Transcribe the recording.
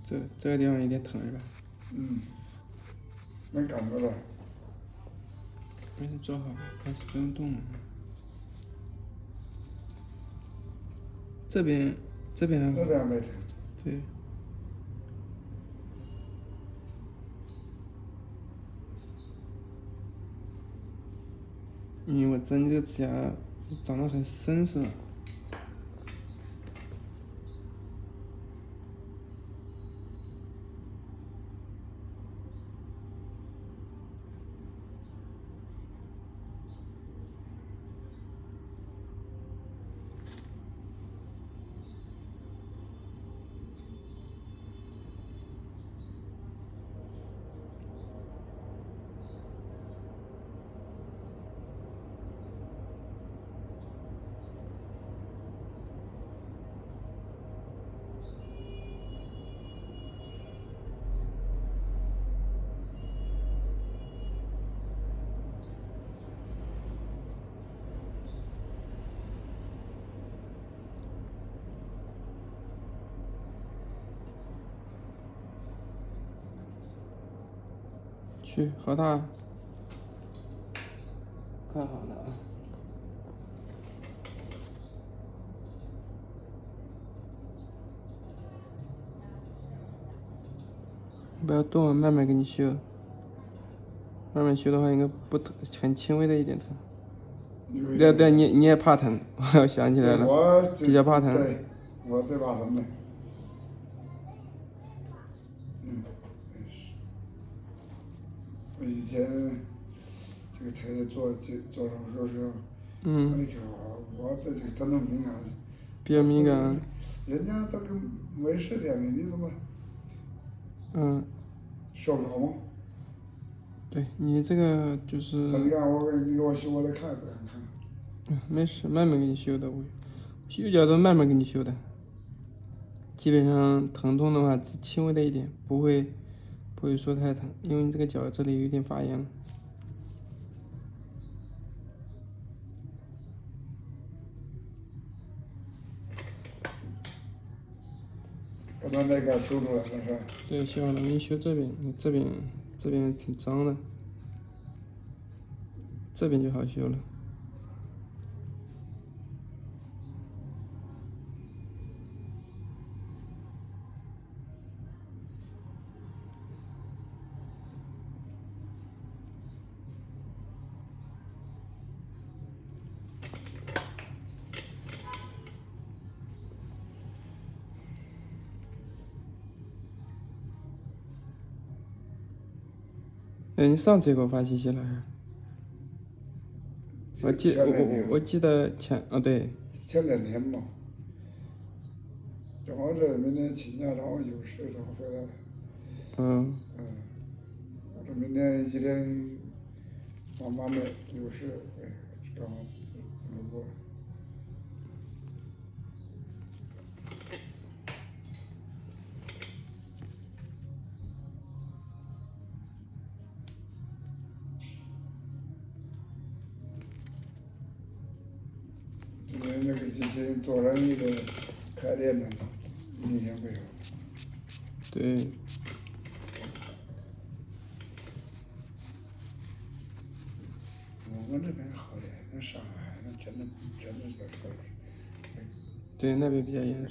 这个地方有点疼是吧？能感觉到。没事，坐好，还是不用动了。这边还好。这边没疼。对。因为我针这个指甲长得很深是吧？去，好大，看好了啊！不要动，慢慢给你修。慢慢修的话，应该不疼，很轻微的一点疼。对，你也怕疼，我想起来了，比较怕疼。对，我最怕疼的。我以前这个腿做手术时候，哎呀，我对这个疼痛敏感。比较敏感。人家都跟没事的，你怎么？受不了吗？对你这个就是。你看你给我修，我得看不想看。没事，慢慢给你修的，我修脚都慢慢给你修的。基本上疼痛的话，只轻微的一点，不会说太疼，因为你这个脚这里有点发炎了。刚才那个修出来了是吧？对，修好了，你修这边，你这边挺脏的，这边就好修了。你上次也给我发信息了。我记得对。前2天嘛，正好这明天请假，正好有事，正好回来。我这明天1天忙的有事，正好路过。今天这个机器做上一个开店的，影响不小。对。我们这边好点，那上海那真的是。对，那边比较严重。